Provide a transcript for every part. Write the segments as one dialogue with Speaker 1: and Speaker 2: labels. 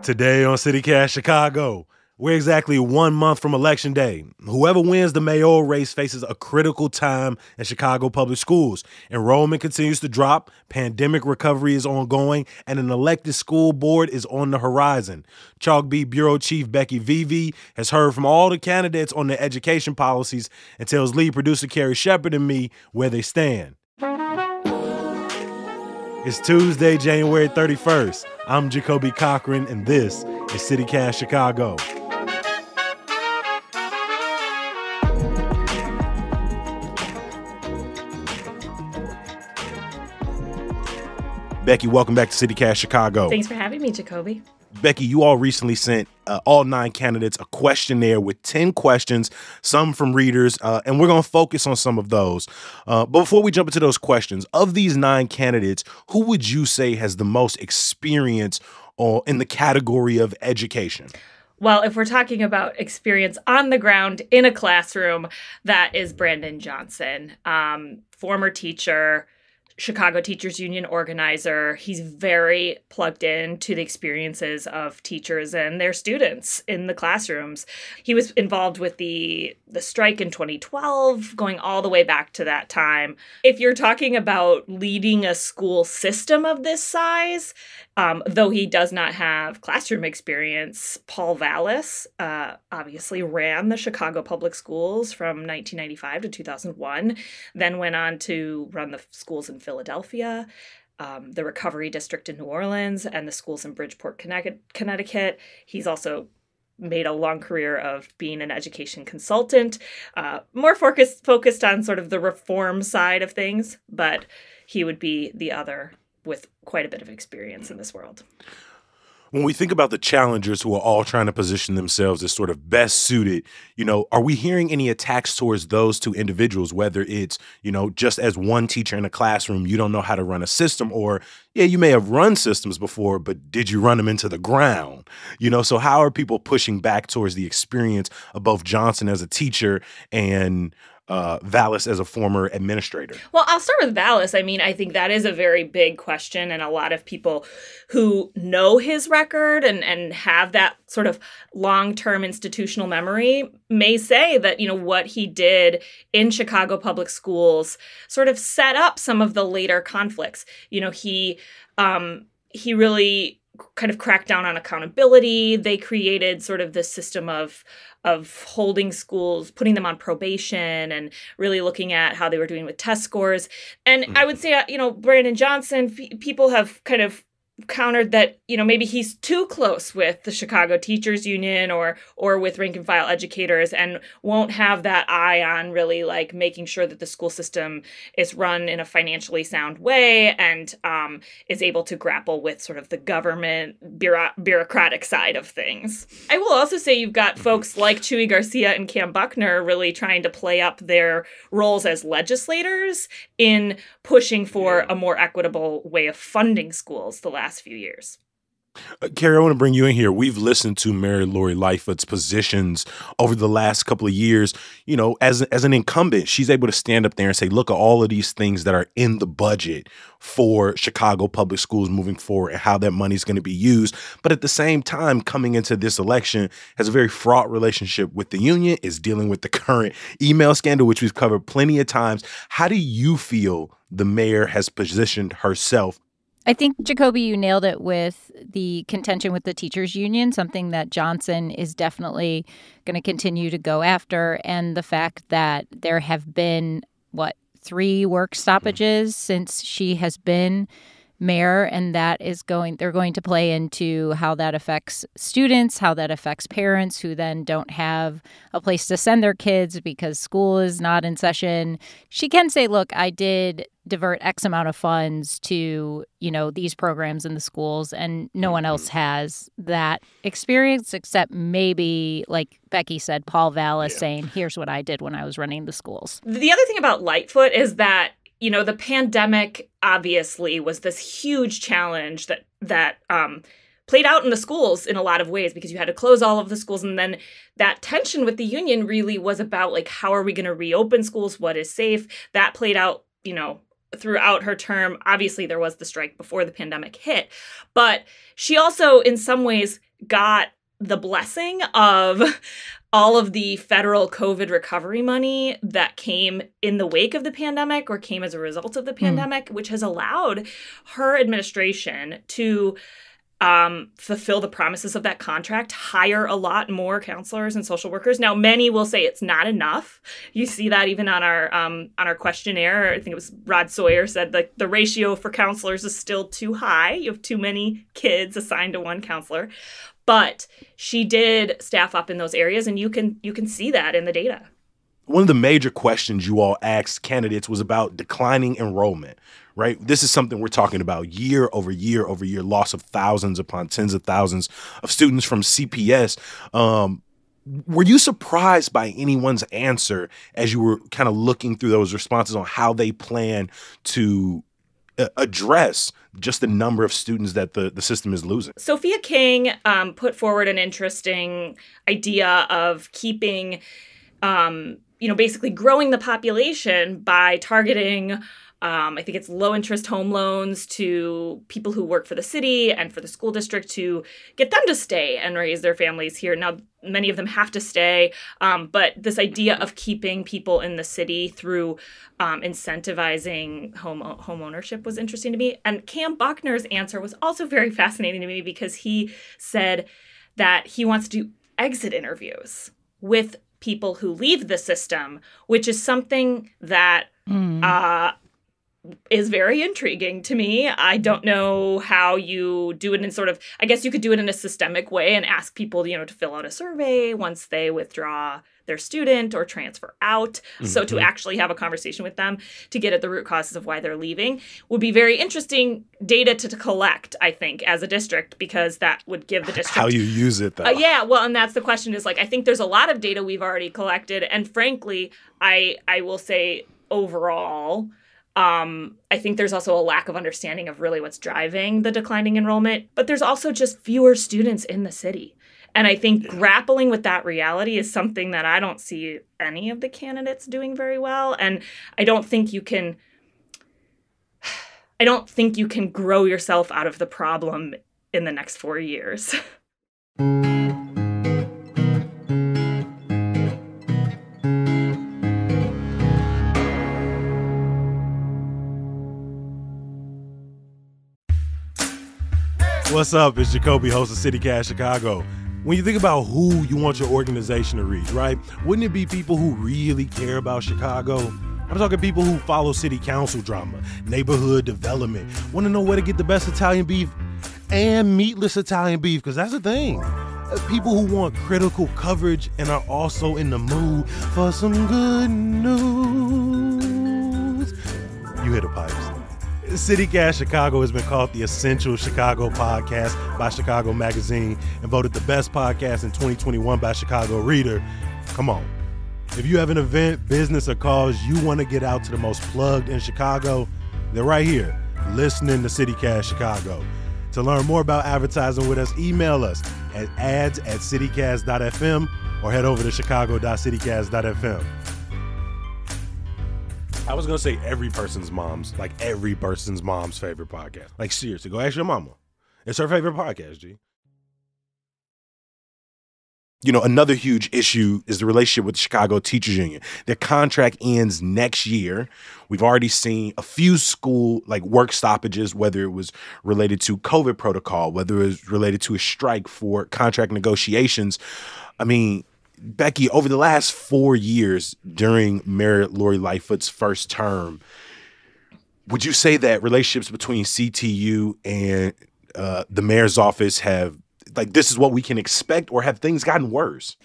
Speaker 1: Today on CityCast Chicago, we're exactly 1 month from Election Day. Whoever wins the mayoral race faces a critical time in Chicago public schools. Enrollment continues to drop, pandemic recovery is ongoing, and an elected school board is on the horizon. Chalk Beat Bureau Chief Becky Vivi has heard from all the candidates on their education policies and tells lead producer Carrie Shepard and me where they stand. It's Tuesday, January 31st. I'm Jacoby Cochran, and this is CityCast Chicago. Becky, welcome back to CityCast Chicago.
Speaker 2: Thanks for having me, Jacoby.
Speaker 1: Becky, you all recently sent all 9 candidates a questionnaire with 10 questions, some from readers, and we're going to focus on some of those. But before we jump into those questions, of these 9 candidates, who would you say has the most experience in the category of education?
Speaker 2: Well, if we're talking about experience on the ground in a classroom, that is Brandon Johnson, former teacher, Chicago Teachers Union organizer. He's very plugged in to the experiences of teachers and their students in the classrooms. He was involved with the strike in 2012, going all the way back to that time. If you're talking about leading a school system of this size, though he does not have classroom experience, Paul Vallis obviously ran the Chicago Public Schools from 1995 to 2001, then went on to run the schools in Philadelphia, the Recovery District in New Orleans, and the schools in Bridgeport, Connecticut. He's also made a long career of being an education consultant, more focused on sort of the reform side of things, but he would be the other with quite a bit of experience in this world.
Speaker 1: When we think about the challengers who are all trying to position themselves as sort of best suited, are we hearing any attacks towards those 2 individuals, whether it's, just as one teacher in a classroom, you don't know how to run a system, or, yeah, you may have run systems before, but did you run them into the ground? So how are people pushing back towards the experience of both Johnson as a teacher and Vallis as a former administrator?
Speaker 2: Well, I'll start with Vallis. I think that is a very big question, and a lot of people who know his record and have that sort of long-term institutional memory may say that, what he did in Chicago public schools sort of set up some of the later conflicts. He really kind of cracked down on accountability. They created sort of this system of holding schools, putting them on probation, and really looking at how they were doing with test scores. And I would say, Brandon Johnson, people have kind of countered that, maybe he's too close with the Chicago Teachers Union or with rank and file educators and won't have that eye on really like making sure that the school system is run in a financially sound way and is able to grapple with sort of the government bureaucratic side of things. I will also say you've got folks like Chuy Garcia and Cam Buckner really trying to play up their roles as legislators in pushing for a more equitable way of funding schools the last few years.
Speaker 1: Carrie, I want to bring you in here. We've listened to Mary Lori Lightfoot's positions over the last couple of years. As an incumbent, she's able to stand up there and say, look at all of these things that are in the budget for Chicago public schools moving forward and how that money is going to be used. But at the same time, coming into this election, has a very fraught relationship with the union, is dealing with the current email scandal, which we've covered plenty of times. How do you feel the mayor has positioned herself?
Speaker 3: I think, Jacoby, you nailed it with the contention with the teachers union, something that Johnson is definitely going to continue to go after. And the fact that there have been, 3 work stoppages since she has been mayor, and they're going to play into how that affects students, how that affects parents who then don't have a place to send their kids because school is not in session. She can say, look, I did divert X amount of funds to, these programs in the schools, and no one else has that experience except maybe, like Becky said, Paul Vallis saying, here's what I did when I was running the schools.
Speaker 2: The other thing about Lightfoot is that the pandemic obviously was this huge challenge that played out in the schools in a lot of ways because you had to close all of the schools. And then that tension with the union really was about, like, how are we going to reopen schools? What is safe? That played out, throughout her term. Obviously, there was the strike before the pandemic hit, but she also, in some ways, got the blessing of all of the federal COVID recovery money that came in the wake of the pandemic or came as a result of the pandemic, which has allowed her administration to fulfill the promises of that contract, hire a lot more counselors and social workers. Now, many will say it's not enough. You see that even on our questionnaire. I think it was Rod Sawyer said that the ratio for counselors is still too high. You have too many kids assigned to one counselor. But she did staff up in those areas, and you can see that in the data.
Speaker 1: One of the major questions you all asked candidates was about declining enrollment, right? This is something we're talking about year over year over year, loss of thousands upon tens of thousands of students from CPS. Were you surprised by anyone's answer as you were kind of looking through those responses on how they plan to address just the number of students that the system is losing?
Speaker 2: Sophia King put forward an interesting idea of keeping basically growing the population by targeting, I think it's low interest home loans to people who work for the city and for the school district to get them to stay and raise their families here. Now, many of them have to stay, but this idea of keeping people in the city through incentivizing home ownership was interesting to me. And Cam Buckner's answer was also very fascinating to me because he said that he wants to do exit interviews with people who leave the system, which is something that is very intriguing to me. I don't know how you do it in sort of, I guess you could do it in a systemic way and ask people, to fill out a survey once they withdraw their student or transfer out. Mm-hmm. So to actually have a conversation with them to get at the root causes of why they're leaving would be very interesting data to collect, I think, as a district, because that would give the district...
Speaker 1: How you use it, though.
Speaker 2: Yeah, well, and that's the question is, I think there's a lot of data we've already collected. And frankly, I will say overall... I think there's also a lack of understanding of really what's driving the declining enrollment, but there's also just fewer students in the city. And I think grappling with that reality is something that I don't see any of the candidates doing very well. And I don't think you can grow yourself out of the problem in the next 4 years.
Speaker 1: What's up? It's Jacoby, host of CityCast Chicago. When you think about who you want your organization to reach, right? Wouldn't it be people who really care about Chicago? I'm talking people who follow city council drama, neighborhood development, want to know where to get the best Italian beef and meatless Italian beef, because that's the thing. People who want critical coverage and are also in the mood for some good news. You hear the pipes. CityCast Chicago has been called the Essential Chicago Podcast by Chicago Magazine and voted the best podcast in 2021 by Chicago Reader. Come on. If you have an event, business, or cause you want to get out to the most plugged in Chicago, they're right here, listening to CityCast Chicago. To learn more about advertising with us, email us at ads@citycast.fm or head over to chicago.citycast.fm. I was going to say every person's mom's favorite podcast. Like, seriously, go ask your mama. It's her favorite podcast, G. Another huge issue is the relationship with the Chicago Teachers Union. Their contract ends next year. We've already seen a few school work stoppages, whether it was related to COVID protocol, whether it was related to a strike for contract negotiations. I mean, Becky, over the last 4 years during Mayor Lori Lightfoot's first term, would you say that relationships between CTU and the mayor's office have, this is what we can expect, or have things gotten worse?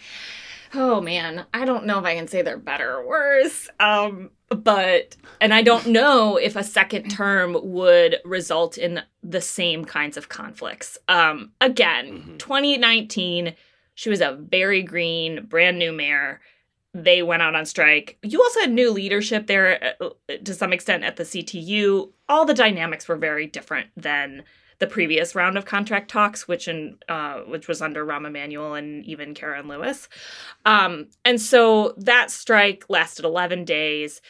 Speaker 2: Oh, man, I don't know if I can say they're better or worse. And I don't know if a second term would result in the same kinds of conflicts. 2019, she was a very green, brand new mayor. They went out on strike. You also had new leadership there to some extent at the CTU. All the dynamics were very different than the previous round of contract talks, which was under Rahm Emanuel and even Karen Lewis. And so that strike lasted 11 days,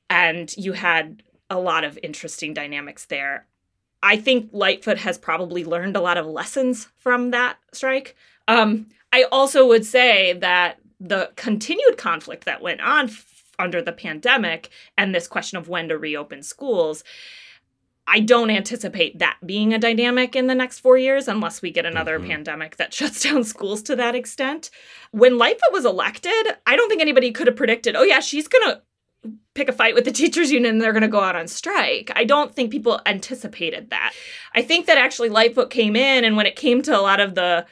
Speaker 2: and you had a lot of interesting dynamics there. I think Lightfoot has probably learned a lot of lessons from that strike. I also would say that the continued conflict that went on under the pandemic and this question of when to reopen schools, I don't anticipate that being a dynamic in the next 4 years unless we get another pandemic that shuts down schools to that extent. When Lightfoot was elected, I don't think anybody could have predicted, oh yeah, she's going to pick a fight with the teachers union and they're going to go out on strike. I don't think people anticipated that. I think that actually Lightfoot came in, and when it came to a lot of the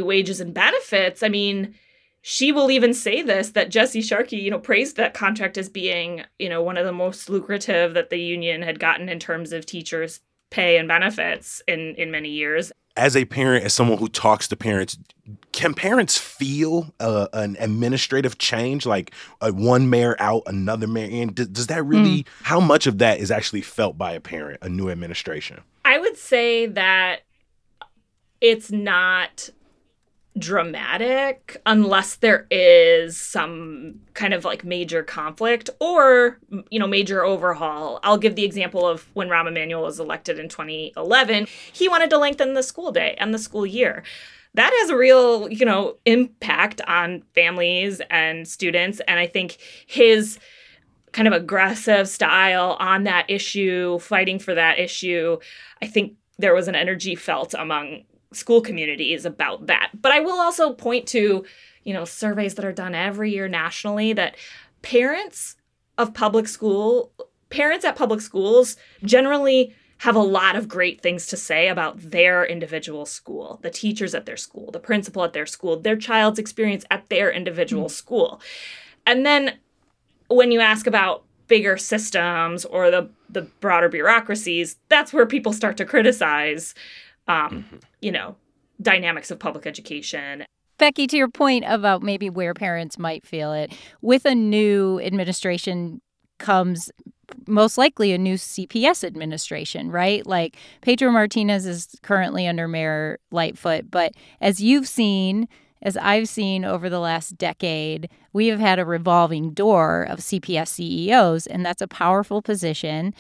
Speaker 2: wages and benefits, I mean, she will even say this, that Jesse Sharkey, praised that contract as being, one of the most lucrative that the union had gotten in terms of teachers' pay and benefits in many years.
Speaker 1: As a parent, as someone who talks to parents, can parents feel an administrative change, like one mayor out, another mayor in? Does that really, how much of that is actually felt by a parent, a new administration?
Speaker 2: I would say that it's not dramatic unless there is some kind of like major conflict or, major overhaul. I'll give the example of when Rahm Emanuel was elected in 2011. He wanted to lengthen the school day and the school year. That has a real, impact on families and students. And I think his kind of aggressive style on that issue, fighting for that issue, I think there was an energy felt among school communities about that. But I will also point to, surveys that are done every year nationally that parents at public schools generally have a lot of great things to say about their individual school, the teachers at their school, the principal at their school, their child's experience at their individual school. And then when you ask about bigger systems or the broader bureaucracies, that's where people start to criticize dynamics of public education.
Speaker 3: Becky, to your point about maybe where parents might feel it, with a new administration comes most likely a new CPS administration, right? Like Pedro Martinez is currently under Mayor Lightfoot, but as I've seen over the last decade, we have had a revolving door of CPS CEOs, and that's a powerful position.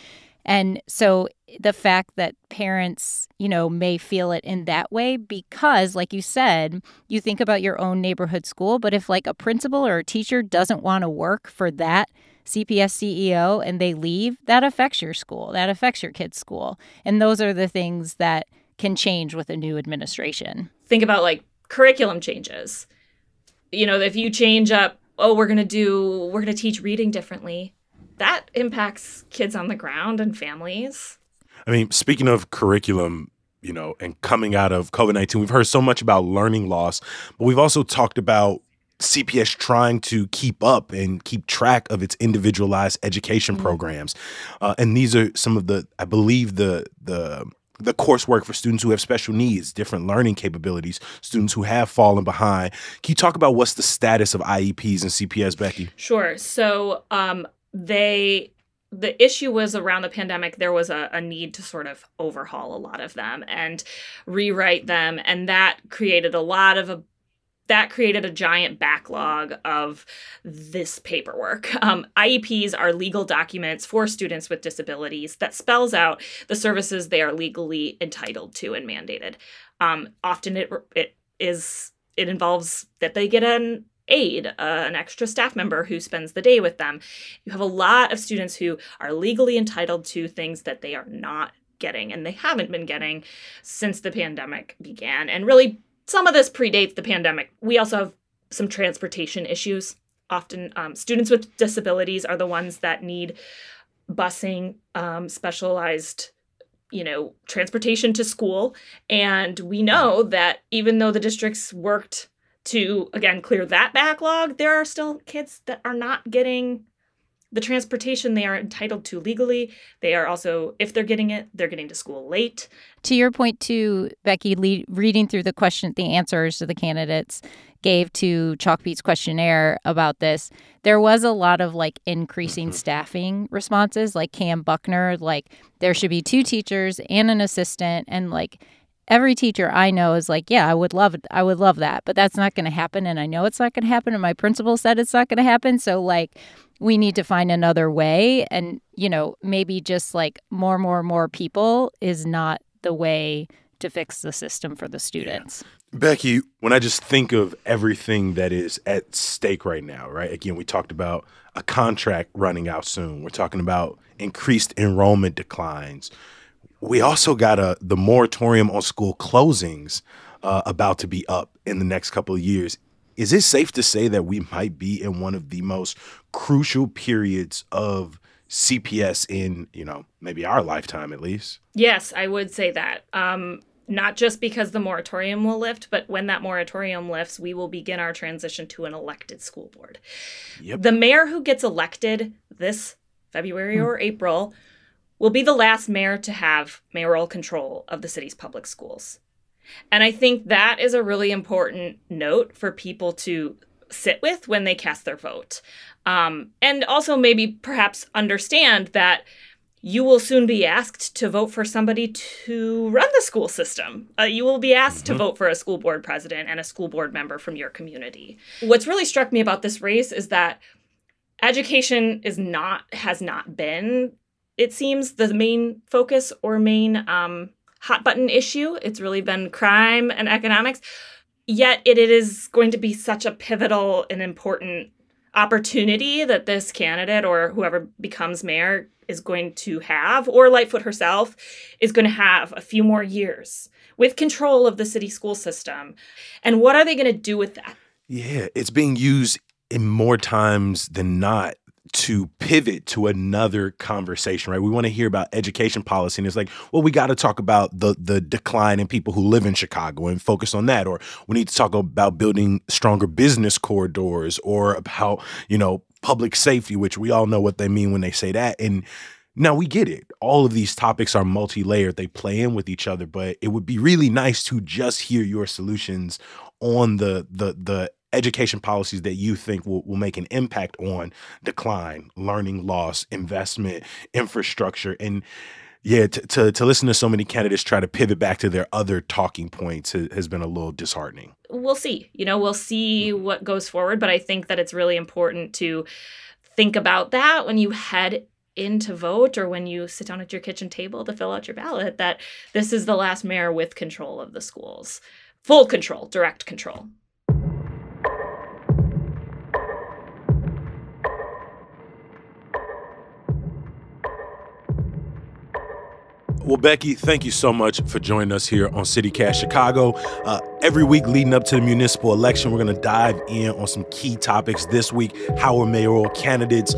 Speaker 3: And so the fact that parents, may feel it in that way because, like you said, you think about your own neighborhood school, but if like a principal or a teacher doesn't want to work for that CPS CEO and they leave, that affects your school, that affects your kid's school. And those are the things that can change with a new administration.
Speaker 2: Think about like curriculum changes. If you change up, we're going to teach reading differently. That impacts kids on the ground and families.
Speaker 1: I mean, speaking of curriculum, and coming out of COVID-19, we've heard so much about learning loss, but we've also talked about CPS trying to keep up and keep track of its individualized education programs. And these are some of I believe the coursework for students who have special needs, different learning capabilities, students who have fallen behind. Can you talk about what's the status of IEPs and CPS, Becky?
Speaker 2: Sure. So the issue was around the pandemic, there was a need to sort of overhaul a lot of them and rewrite them. And that created a giant backlog of this paperwork. IEPs are legal documents for students with disabilities that spells out the services they are legally entitled to and mandated. Often it involves that they get an aide, an extra staff member who spends the day with them. You have a lot of students who are legally entitled to things that they are not getting, and they haven't been getting since the pandemic began. And really, some of this predates the pandemic. We also have some transportation issues. Often students with disabilities are the ones that need busing, specialized, transportation to school. And we know that even though the districts worked to, again, clear that backlog, there are still kids that are not getting the transportation they are entitled to legally. They are also, if they're getting it, they're getting to school late.
Speaker 3: To your point too, Becky, reading through the answers to the candidates gave to Chalkbeat's questionnaire about this, there was a lot of like increasing staffing responses, like Cam Buckner, like there should be 2 teachers and an assistant, and like every teacher I know is like, yeah, I would love that, but that's not going to happen. And I know it's not going to happen. And my principal said it's not going to happen. So like, we need to find another way. And, maybe just like more people is not the way to fix the system for the students.
Speaker 1: Yeah. Becky, when I just think of everything that is at stake right now, right? Again, we talked about a contract running out soon. We're talking about increased enrollment declines. We also got the moratorium on school closings about to be up in the next couple of years. Is it safe to say that we might be in one of the most crucial periods of CPS in, maybe our lifetime at least?
Speaker 2: Yes, I would say that. Not just because the moratorium will lift, but when that moratorium lifts, we will begin our transition to an elected school board.
Speaker 1: Yep.
Speaker 2: The mayor who gets elected this February or April will be the last mayor to have mayoral control of the city's public schools. And I think that is a really important note for people to sit with when they cast their vote. And also maybe perhaps understand that you will soon be asked to vote for somebody to run the school system. You will be asked to vote for a school board president and a school board member from your community. What's really struck me about this race is that education has not been, it seems, the main focus or main hot button issue. It's really been crime and economics. Yet it is going to be such a pivotal and important opportunity that this candidate or whoever becomes mayor is going to have, or Lightfoot herself is going to have a few more years with control of the city school system. And what are they going to do with that?
Speaker 1: Yeah, it's being used in more times than not to pivot to another conversation, right? We want to hear about education policy, and it's like, well, we got to talk about the decline in people who live in Chicago and focus on that. Or we need to talk about building stronger business corridors, or about, public safety, which we all know what they mean when they say that. And now we get it. All of these topics are multi-layered. They play in with each other, but it would be really nice to just hear your solutions on the education policies that you think will make an impact on decline, learning loss, investment, infrastructure. And yeah, to listen to so many candidates try to pivot back to their other talking points has been a little disheartening.
Speaker 2: We'll see. We'll see what goes forward, but I think that it's really important to think about that when you head in to vote or when you sit down at your kitchen table to fill out your ballot, that this is the last mayor with control of the schools. Full control, direct control.
Speaker 1: Well, Becky, thank you so much for joining us here on CityCast Chicago. Every week leading up to the municipal election, we're going to dive in on some key topics. This week, how are mayoral candidates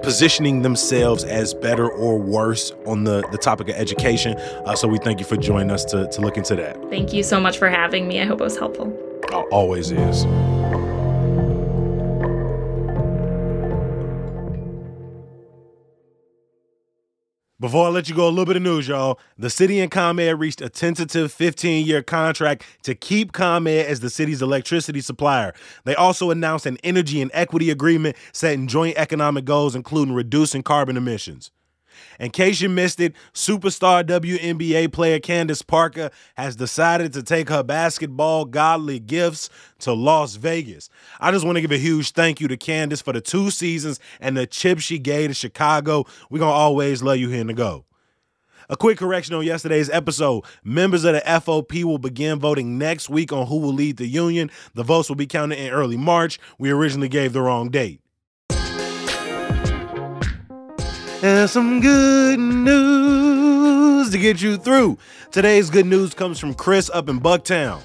Speaker 1: positioning themselves as better or worse on the topic of education? So we thank you for joining us to look into that.
Speaker 2: Thank you so much for having me. I hope it was helpful.
Speaker 1: Always is. Before I let you go, a little bit of news, y'all. The city and ComEd reached a tentative 15-year contract to keep ComEd as the city's electricity supplier. They also announced an energy and equity agreement setting joint economic goals, including reducing carbon emissions. In case you missed it, superstar WNBA player Candace Parker has decided to take her basketball godly gifts to Las Vegas. I just want to give a huge thank you to Candace for the 2 seasons and the chip she gave to Chicago. We're going to always love you here in the Go. A quick correction on yesterday's episode. Members of the FOP will begin voting next week on who will lead the union. The votes will be counted in early March. We originally gave the wrong date. And some good news to get you through. Today's good news comes from Chris up in Bucktown.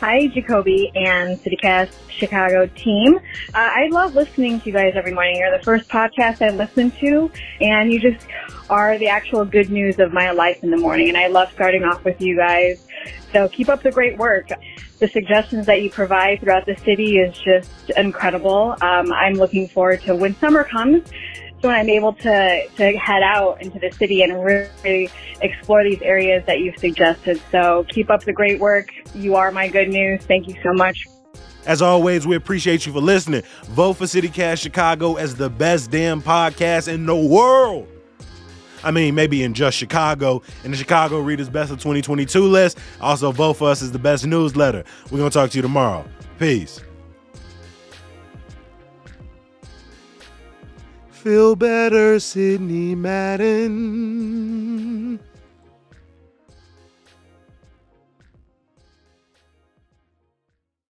Speaker 4: Hi, Jacoby and CityCast Chicago team. I love listening to you guys every morning. You're the first podcast I listen to, and you just are the actual good news of my life in the morning. And I love starting off with you guys. So keep up the great work. The suggestions that you provide throughout the city is just incredible. I'm looking forward to when summer comes. So when I'm able to head out into the city and really explore these areas that you've suggested. So keep up the great work. You are my good news. Thank you so much.
Speaker 1: As always, we appreciate you for listening. Vote for CityCast Chicago as the best damn podcast in the world. I mean, maybe in just Chicago, in the Chicago Reader's Best of 2022 list. Also, vote for us as the best newsletter. We're going to talk to you tomorrow. Peace. Feel better, Sydney Madden.